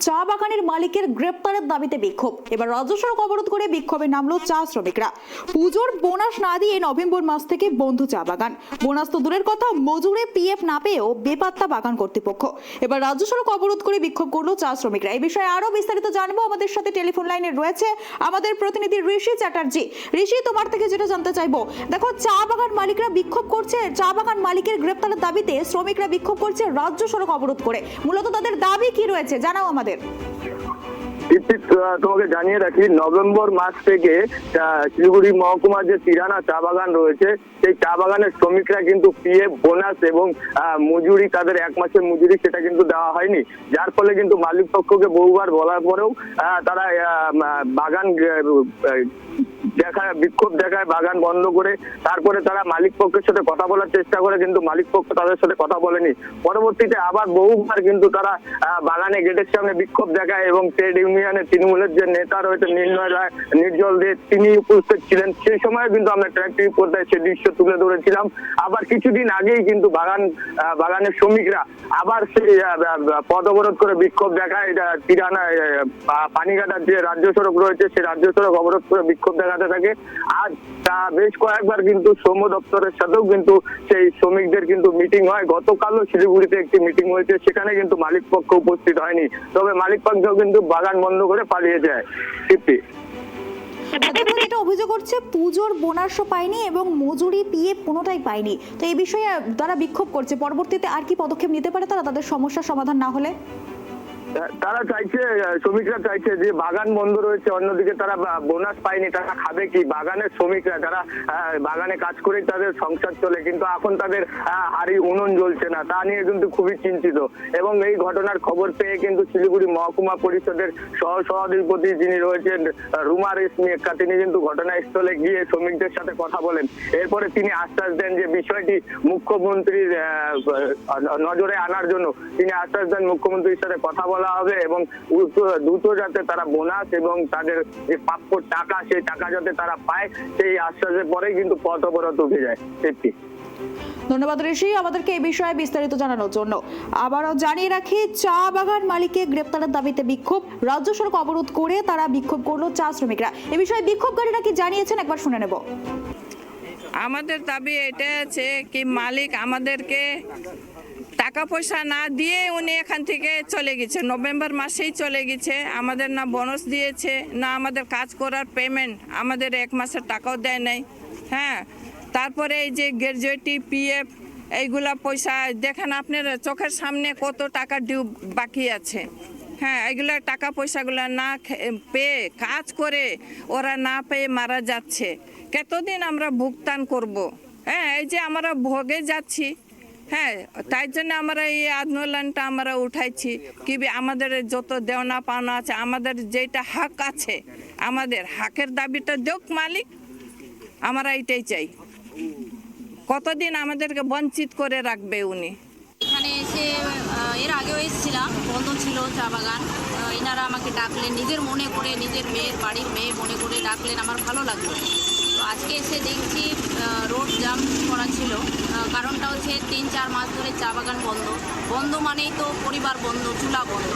চা বাগানের মালিকের গ্রেপ্তারের দাবিতে বিক্ষোভ। এবার রাজ্য সড়ক অবরোধ করে বিক্ষোভে নামলো চা শ্রমিকরা। পুজোর বোনাস না দিয়ে নভেম্বর মাস থেকে বন্ধ চা বাগান। বোনাস তো দূরের কথা, মজুরে পিএফ না পেয়েও বেপাত্তা বাগান কর্তৃপক্ষ। এবার রাজ্য সড়ক অবরোধ করে বিক্ষোভ করলো চা শ্রমিকরা। এই বিষয়ে আরো বিস্তারিত জানবো। আমাদের সাথে টেলিফোন লাইনে রয়েছে আমাদের প্রতিনিধি ঋষি চ্যাটার্জি। ঋষি, তোমার থেকে যেটা জানতে চাইবো, দেখো চা বাগান মালিকরা বিক্ষোভ করছে, চা বাগান মালিকের গ্রেপ্তারের দাবিতে শ্রমিকরা বিক্ষোভ করছে রাজ্য সড়ক অবরোধ করে। মূলত তাদের দাবি কি রয়েছে জানাও আমাদের। তোমাকে জানিয়ে রাখি, নভেম্বর মাস থেকে শিলিগুড়ি মহকুমার যে তিরানা চা বাগান রয়েছে, সেই চা বাগানের শ্রমিকরা কিন্তু পিএফ, বোনাস এবং মজুরি, তাদের এক মাসের মজুরি সেটা কিন্তু দেওয়া হয়নি। যার ফলে কিন্তু মালিক পক্ষকে বহুবার বলার পরেও তারা বাগান বিক্ষোভ দেখায়, বাগান বন্ধ করে তারপরে তারা মালিক পক্ষের সাথে কথা বলার চেষ্টা করে, কিন্তু মালিক পক্ষ তাদের সাথে কথা বলেনি। পরবর্তীতে আবার বহুবার কিন্তু তারা বাগানে গেটের সামনে বিক্ষোভ দেখায় এবং ট্রেড ইউনিয়নের তৃণমূলের যে নেতা রয়েছে নির্ণয় রায়, নির্জল দে, তিনি উপস্থিত ছিলেন। সেই সময় কিন্তু আমরা ট্র্যাক্টরি পর্দায় সে দৃশ্য তুলে ধরেছিলাম। আবার কিছুদিন আগেই কিন্তু বাগানের শ্রমিকরা আবার সেই পথ অবরোধ করে বিক্ষোভ দেখায়। তিরানা পানিঘাটার যে রাজ্য সড়ক রয়েছে, সেই রাজ্য সড়ক অবরোধ করে বিক্ষোভ দেখাতে থাকে। আজ বেশ কয়েকবার কিন্তু শ্রম দপ্তরের সাথেও কিন্তু সেই শ্রমিকদের কিন্তু মিটিং হয়। গতকালও শিলিগুড়িতে একটি মিটিং হয়েছে, সেখানে কিন্তু মালিক পক্ষ উপস্থিত হয়নি। তবে মালিক পক্ষ কিন্তু বাগান বন্ধ করে পালিয়ে যায়। যেটা অভিযোগ করছে, পুজোর বোনাসও পায়নি এবং মজুরি পিএফ কোনোটাই পায়নি। তো এই বিষয়ে তারা বিক্ষোভ করছে। পরবর্তীতে আর কি পদক্ষেপ নিতে পারে তারা, তাদের সমস্যার সমাধান না হলে? তারা চাইছে, শ্রমিকরা চাইছে যে বাগান বন্ধ রয়েছে, অন্যদিকে তারা বোনাস পায়নি, তারা খাবে কি? বাগানের শ্রমিকরা যারা বাগানে কাজ করেই তাদের সংসার চলে, কিন্তু এখন তাদের হাড়ি উনুন জ্বলছে না, তা নিয়ে কিন্তু খুবই চিন্তিত। এবং এই ঘটনার খবর পেয়ে কিন্তু শিলিগুড়ি মহকুমা পরিষদের সভাধিপতি যিনি রয়েছেন রুমা রেশমি এক্কা, তিনি কিন্তু ঘটনাস্থলে গিয়ে শ্রমিকদের সাথে কথা বলেন। এরপরে তিনি আশ্বাস দেন যে বিষয়টি মুখ্যমন্ত্রীর নজরে আনার জন্য তিনি আশ্বাস দেন মুখ্যমন্ত্রীর সাথে কথা বলা হবে এবং দ্রুত যাতে তারা বোনাস এবং তাদের যে প্রাপ্য টাকা, সেই টাকা যাতে তারা পায়, সেই আশ্বাসের পরেই কিন্তু পথ অবরোধ উঠে যায়। ধন্যবাদ ঋষি আমাদেরকে এই বিষয়ে বিস্তারিত জানানোর জন্য। আবারও জানিয়ে রাখি, চা বাগান মালিকের গ্রেপ্তারের দাবিতে বিক্ষোভ, রাজ্য সড়ক অবরোধ করে তারা বিক্ষোভ করলো চা শ্রমিকরা। এই বিষয়ে বিক্ষোভকারীরা কি জানিয়েছেন একবার শুনে নেব। আমাদের দাবি এটা আছে কি, মালিক আমাদেরকে টাকা পয়সা না দিয়ে উনি এখান থেকে চলে গেছে, নভেম্বর মাসেই চলে গেছে। আমাদের না বোনাস দিয়েছে, না আমাদের কাজ করার পেমেন্ট, আমাদের এক মাসের টাকাও দেয় নাই। হ্যাঁ, তারপরে এই যে গ্র্যাজুয়েটি, পিএফ, এইগুলা পয়সা দেখেন আপনার চোখের সামনে কত টাকা ডিউ বাকি আছে। হ্যাঁ, এগুলা টাকা পয়সাগুলো না পেয়ে, কাজ করে ওরা না পেয়ে মারা যাচ্ছে। কতদিন আমরা ভুগতান করব? হ্যাঁ, এই যে আমরা ভোগে যাচ্ছি। হ্যাঁ, তাই জন্য আমরা এই আন্দোলনটা আমরা উঠাইছি কি আমাদের যত দেওনা পাওনা আছে, আমাদের যেটা হক আছে, আমাদের হকের দাবিটা দেখ মালিক। আমরা এটাই চাই। কতদিন আমাদেরকে বঞ্চিত করে রাখবে উনি? এখানে এসে এর আগেও এসেছিলাম, বন্ধ ছিল চা বাগান। এনারা আমাকে ডাকলেন নিজের মনে করে, নিজের মেয়ের বাড়ির মেয়ে মনে করে ডাকলেন, আমার ভালো লাগলো। তো আজকে এসে দেখছি রোড জাম করা ছিল। কারণটা হচ্ছে 3-4 মাস ধরে চা বাগান বন্ধ। বন্ধ মানেই তো পরিবার বন্ধ, চুলা বন্ধ।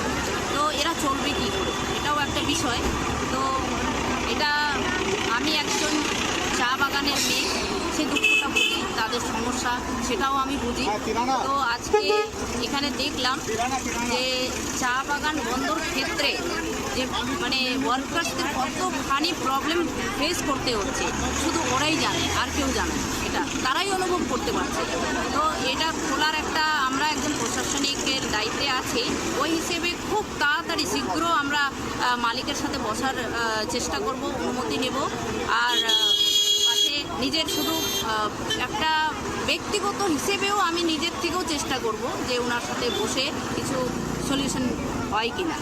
তো এরা চলবে কী করে, এটাও একটা বিষয়। তো এটা আমি একজন চা বাগানের মেয়ে, সে দুঃখটা বুঝি, তাদের সমস্যা সেটাও আমি বুঝি। তো আজকে এখানে দেখলাম যে চা বাগান বন্ধর ক্ষেত্রে যে মানে ওয়ার্কার্সদের কতখানি প্রবলেম ফেস করতে হচ্ছে, শুধু ওরাই জানে, আর কেউ জানে না। এটা তারাই অনুভব করতে পারছে। তো এটা খোলার একটা, আমরা একজন প্রশাসনিকের দায়িত্বে আছি, ওই হিসেবে খুব তাড়াতাড়ি শীঘ্র আমরা মালিকের সাথে বসার চেষ্টা করব, অনুমতি নেব। আর নিজের শুধু একটা ব্যক্তিগত হিসেবেও আমি নিজের থেকেও চেষ্টা করব যে ওনার সাথে বসে কিছু সলিউশন হয় কিনা।